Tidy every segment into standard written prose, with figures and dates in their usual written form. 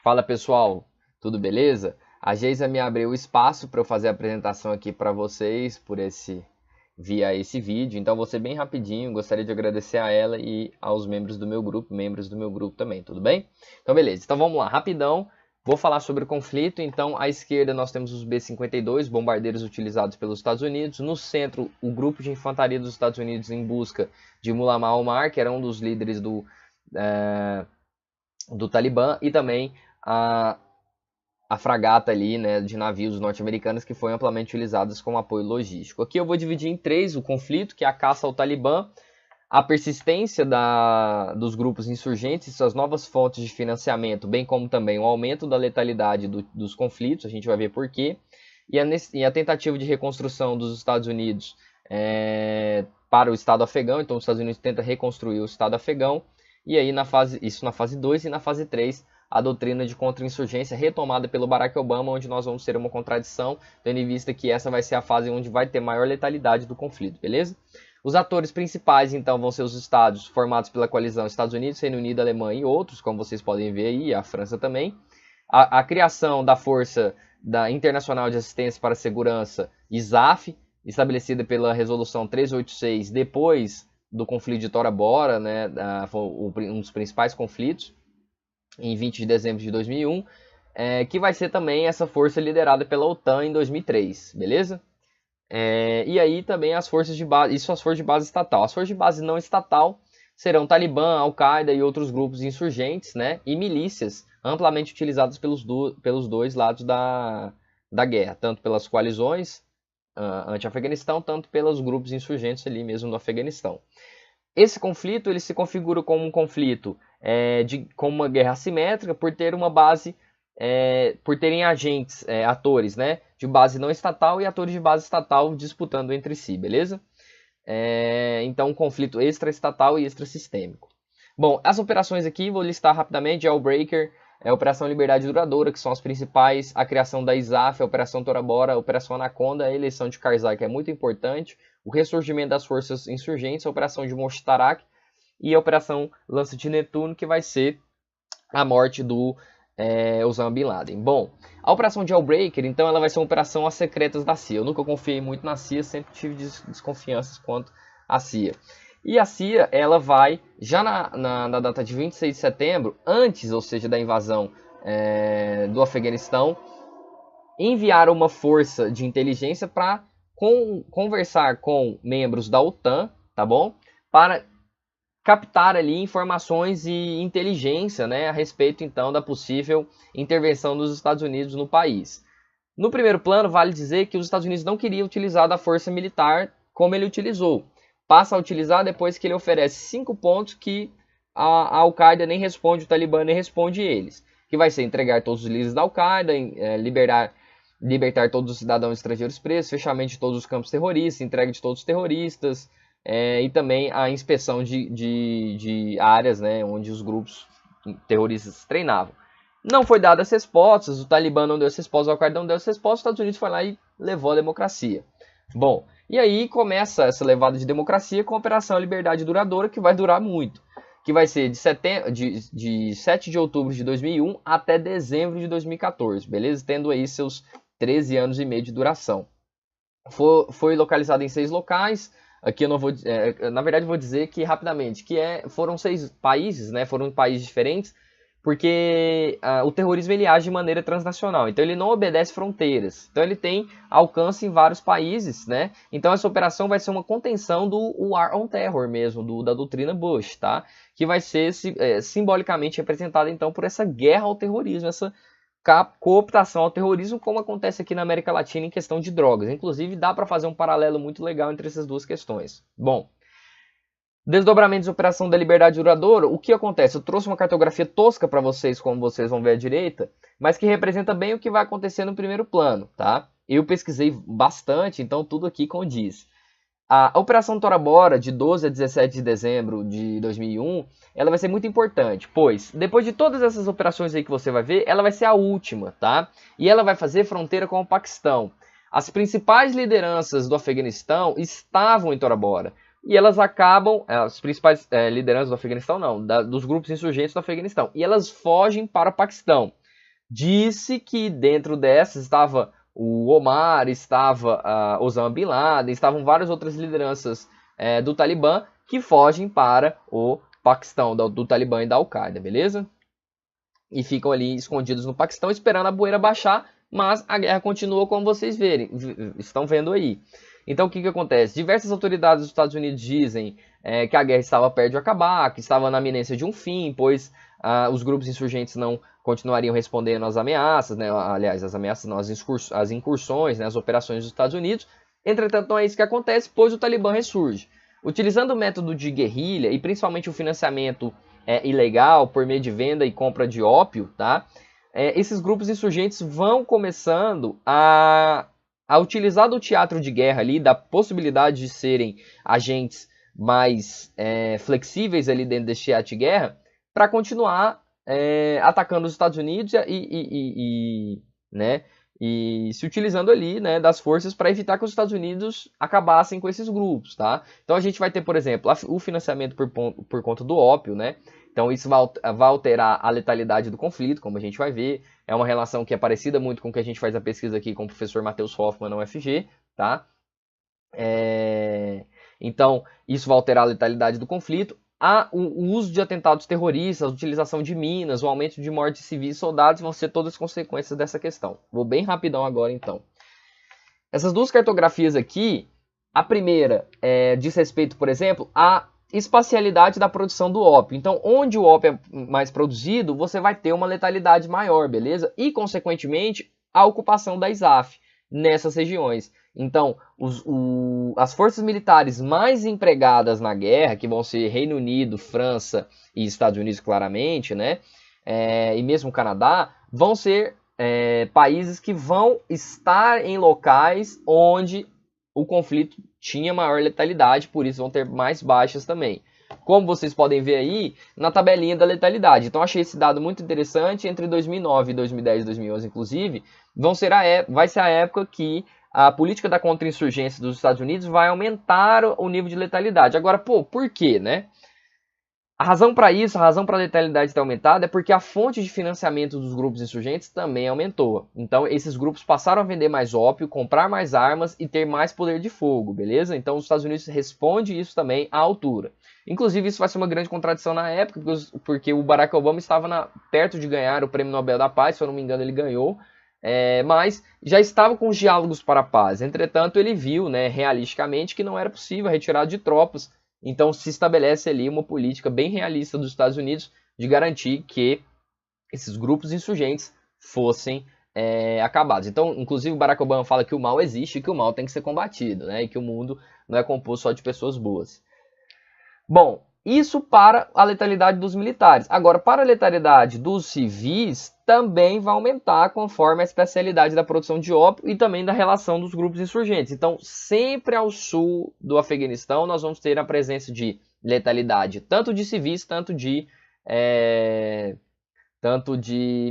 Fala pessoal, tudo beleza? A Geisa me abriu espaço para eu fazer a apresentação aqui para vocês via esse vídeo, então vou ser bem rapidinho. Gostaria de agradecer a ela e aos membros do meu grupo também, tudo bem? Então beleza, então vamos lá, rapidão. Vou falar sobre o conflito. Então, à esquerda nós temos os B-52, bombardeiros utilizados pelos Estados Unidos. No centro, o grupo de infantaria dos Estados Unidos em busca de Mullah Omar, que era um dos líderes do Talibã, e também a fragata ali, né, de navios norte-americanos que foram amplamente utilizadas como apoio logístico. Aqui eu vou dividir em três o conflito, que é a caça ao Talibã, a persistência dos grupos insurgentes e suas novas fontes de financiamento, bem como também o aumento da letalidade dos conflitos, a gente vai ver por quê, e a tentativa de reconstrução dos Estados Unidos para o Estado afegão. Então os Estados Unidos tentam reconstruir o Estado afegão, e aí isso na fase 2 e na fase 3, a doutrina de contra-insurgência retomada pelo Barack Obama, onde nós vamos ter uma contradição, tendo em vista que essa vai ser a fase onde vai ter maior letalidade do conflito, beleza? Os atores principais, então, vão ser os estados formados pela coalizão Estados Unidos, Reino Unido, Alemanha e outros, como vocês podem ver aí, a França também. A criação da Força Internacional de Assistência para a Segurança, ISAF, estabelecida pela Resolução 386, depois do conflito de Tora Bora, né, foi um dos principais conflitos, em 20 de dezembro de 2001, que vai ser também essa força liderada pela OTAN em 2003, beleza? E aí também as forças de base, isso as forças de base estatal. As forças de base não estatal serão Talibã, Al-Qaeda e outros grupos insurgentes, né, e milícias amplamente utilizadas pelos dois lados da guerra, tanto pelas coalizões anti-Afeganistão, tanto pelos grupos insurgentes ali mesmo no Afeganistão. Esse conflito ele se configura como um conflito como uma guerra assimétrica por ter uma base, por terem atores, né, de base não estatal e atores de base estatal disputando entre si, beleza? Então um conflito extra-estatal e extra-sistêmico. Bom, as operações aqui vou listar rapidamente: Jawbreaker, Operação Liberdade Duradoura, que são as principais, a criação da ISAF, a Operação Tora Bora, a Operação Anaconda, a eleição de Karzai, que é muito importante, o ressurgimento das forças insurgentes, a Operação de Mushtarak e a Operação Lança de Netuno, que vai ser a morte do Osama Bin Laden. Bom, a Operação Jawbreaker, então, ela vai ser uma operação às secretas da CIA. Eu nunca confiei muito na CIA, sempre tive desconfianças quanto à CIA. E a CIA, ela vai, já na data de 26 de setembro, antes, ou seja, da invasão do Afeganistão, enviar uma força de inteligência para conversar com membros da OTAN, tá bom? Para captar ali informações e inteligência, né, a respeito, então, da possível intervenção dos Estados Unidos no país. No primeiro plano, vale dizer que os Estados Unidos não queriam utilizar da força militar como ele utilizou. Passa a utilizar depois que ele oferece 5 pontos que a Al-Qaeda nem responde, o Talibã nem responde eles. Que vai ser entregar todos os líderes da Al-Qaeda, libertar todos os cidadãos estrangeiros presos, fechamento de todos os campos terroristas, entrega de todos os terroristas, e também a inspeção de áreas, né, onde os grupos terroristas treinavam. Não foi dada as respostas, o Talibã não deu as respostas, a Al-Qaeda não deu as respostas, os Estados Unidos foi lá e levou a democracia. Bom, e aí começa essa levada de democracia com a Operação Liberdade Duradoura, que vai durar muito, que vai ser de 7 de outubro de 2001 até dezembro de 2014, beleza? Tendo aí seus 13 anos e meio de duração. Foi localizado em 6 locais. Aqui eu não vou, na verdade vou dizer que rapidamente, foram 6 países, né? Foram países diferentes, porque o terrorismo ele age de maneira transnacional, então ele não obedece fronteiras, então ele tem alcance em vários países, né? Então essa operação vai ser uma contenção do War on Terror mesmo, da doutrina Bush, tá? Que vai ser simbolicamente representada então por essa guerra ao terrorismo, essa cooptação ao terrorismo, como acontece aqui na América Latina em questão de drogas. Inclusive dá para fazer um paralelo muito legal entre essas duas questões. Bom, desdobramentos da Operação da Liberdade Duradoura, o que acontece? Eu trouxe uma cartografia tosca para vocês, como vocês vão ver à direita, mas que representa bem o que vai acontecer no primeiro plano, tá? Eu pesquisei bastante, então tudo aqui condiz. A Operação Tora Bora, de 12 a 17 de dezembro de 2001, ela vai ser muito importante, pois depois de todas essas operações aí que você vai ver, ela vai ser a última, tá? E ela vai fazer fronteira com o Paquistão. As principais lideranças do Afeganistão estavam em Tora Bora. E elas acabam, as principais lideranças do Afeganistão não, dos grupos insurgentes do Afeganistão, e elas fogem para o Paquistão. disse que dentro dessas estava o Omar, estava Osama Bin Laden, estavam várias outras lideranças do Talibã que fogem para o Paquistão, do Talibã e da Al-Qaeda, beleza? E ficam ali escondidos no Paquistão esperando a poeira baixar, mas a guerra continua como vocês estão vendo aí. Então o que acontece? Diversas autoridades dos Estados Unidos dizem que a guerra estava perto de acabar, que estava na iminência de um fim, pois os grupos insurgentes não continuariam respondendo às ameaças, né? Aliás, as ameaças não, as incursões, né? As operações dos Estados Unidos. Entretanto, não é isso que acontece, pois o Talibã ressurge. Utilizando o método de guerrilha e principalmente o financiamento ilegal por meio de venda e compra de ópio, tá? Esses grupos insurgentes vão começando a utilizar do teatro de guerra ali, da possibilidade de serem agentes mais flexíveis ali dentro desse teatro de guerra, para continuar atacando os Estados Unidos né, e se utilizando ali, né, das forças para evitar que os Estados Unidos acabassem com esses grupos, tá? Então a gente vai ter, por exemplo, o financiamento por conta do ópio, né? Então isso vai alterar a letalidade do conflito, como a gente vai ver. É uma relação que é parecida muito com o que a gente faz a pesquisa aqui com o professor Matheus Hoffman na UFG, tá? Então isso vai alterar a letalidade do conflito. O uso de atentados terroristas, a utilização de minas, o aumento de mortes de civis e soldados vão ser todas as consequências dessa questão. Vou bem rapidão agora, então. Essas duas cartografias aqui, a primeira diz respeito, por exemplo, à espacialidade da produção do ópio. Então, onde o ópio é mais produzido, você vai ter uma letalidade maior, beleza? E, consequentemente, a ocupação da ISAF nessas regiões. Então, as forças militares mais empregadas na guerra, que vão ser Reino Unido, França e Estados Unidos, claramente, né? E mesmo o Canadá, vão ser países que vão estar em locais onde o conflito tinha maior letalidade, por isso vão ter mais baixas também. Como vocês podem ver aí na tabelinha da letalidade. Então, achei esse dado muito interessante. Entre 2009, 2010 e 2011, inclusive, vai ser a época que a política da contra-insurgência dos Estados Unidos vai aumentar o nível de letalidade. Agora, por quê, né? A razão para isso, a razão para a letalidade ter aumentado é porque a fonte de financiamento dos grupos insurgentes também aumentou. Então, esses grupos passaram a vender mais ópio, comprar mais armas e ter mais poder de fogo, beleza? Então, os Estados Unidos responde isso também à altura. Inclusive, isso vai ser uma grande contradição na época, porque o Barack Obama estava perto de ganhar o Prêmio Nobel da Paz, se eu não me engano ele ganhou, mas já estava com os diálogos para a paz. Entretanto, ele viu, né, realisticamente que não era possível a retirada de tropas. Então se estabelece ali uma política bem realista dos Estados Unidos de garantir que esses grupos insurgentes fossem acabados. Então, inclusive, o Barack Obama fala que o mal existe e que o mal tem que ser combatido, né? E que o mundo não é composto só de pessoas boas. Bom, isso para a letalidade dos militares. Agora, para a letalidade dos civis, também vai aumentar conforme a especialidade da produção de ópio e também da relação dos grupos insurgentes. Então, sempre ao sul do Afeganistão, nós vamos ter a presença de letalidade, tanto de civis, tanto de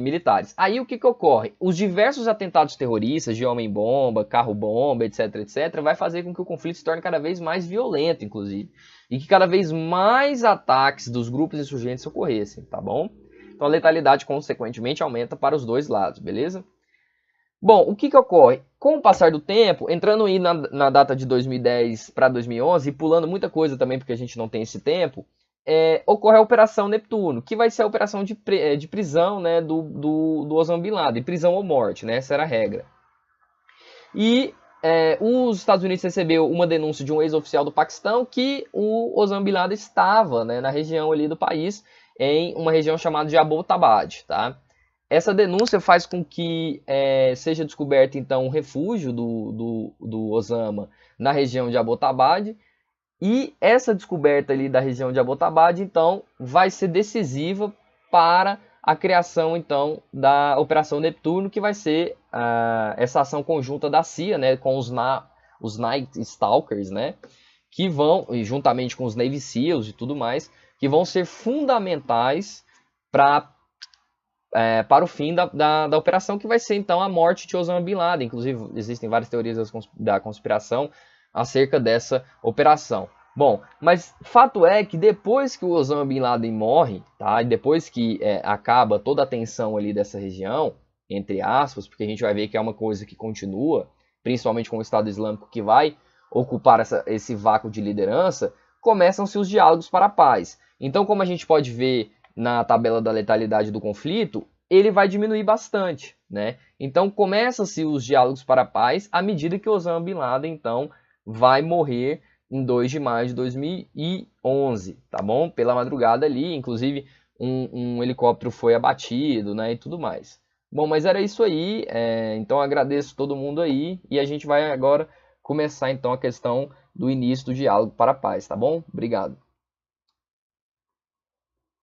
militares. Aí o que ocorre? Os diversos atentados terroristas de homem-bomba, carro-bomba, etc, vai fazer com que o conflito se torne cada vez mais violento, inclusive. E que cada vez mais ataques dos grupos insurgentes ocorressem, tá bom? Então a letalidade, consequentemente, aumenta para os dois lados, beleza? Bom, o que ocorre? Com o passar do tempo, entrando aí na data de 2010 para 2011, e pulando muita coisa também, porque a gente não tem esse tempo, ocorre a Operação Neptuno, que vai ser a operação de prisão, né, do Osama Bin Laden, prisão ou morte, né, essa era a regra. E os Estados Unidos recebeu uma denúncia de um ex-oficial do Paquistão que o Osama Bin Laden estava, né, na região ali do país, em uma região chamada de Abbottabad, tá? Essa denúncia faz com que seja descoberto, então, um refúgio do Osama na região de Abbottabad. E essa descoberta ali da região de Abbottabad, então, vai ser decisiva para a criação, então, da Operação Neptuno, que vai ser essa ação conjunta da CIA, né, com os Night Stalkers, né, que vão, juntamente com os Navy SEALs e tudo mais, que vão ser fundamentais para o fim da operação, que vai ser, então, a morte de Osama Bin Laden. Inclusive, existem várias teorias da conspiração acerca dessa operação. Bom, mas fato é que depois que o Osama Bin Laden morre, tá, e depois que acaba toda a tensão ali dessa região, entre aspas, porque a gente vai ver que é uma coisa que continua, principalmente com o Estado Islâmico que vai ocupar esse vácuo de liderança, começam-se os diálogos para a paz. Então, como a gente pode ver na tabela da letalidade do conflito, ele vai diminuir bastante, né? Então, começam-se os diálogos para a paz à medida que Osama Bin Laden, então, vai morrer em 2 de maio de 2011, tá bom? Pela madrugada ali, inclusive um helicóptero foi abatido, né, e tudo mais. Bom, mas era isso aí, então agradeço todo mundo aí, e a gente vai agora começar então a questão do início do diálogo para a paz, tá bom? Obrigado.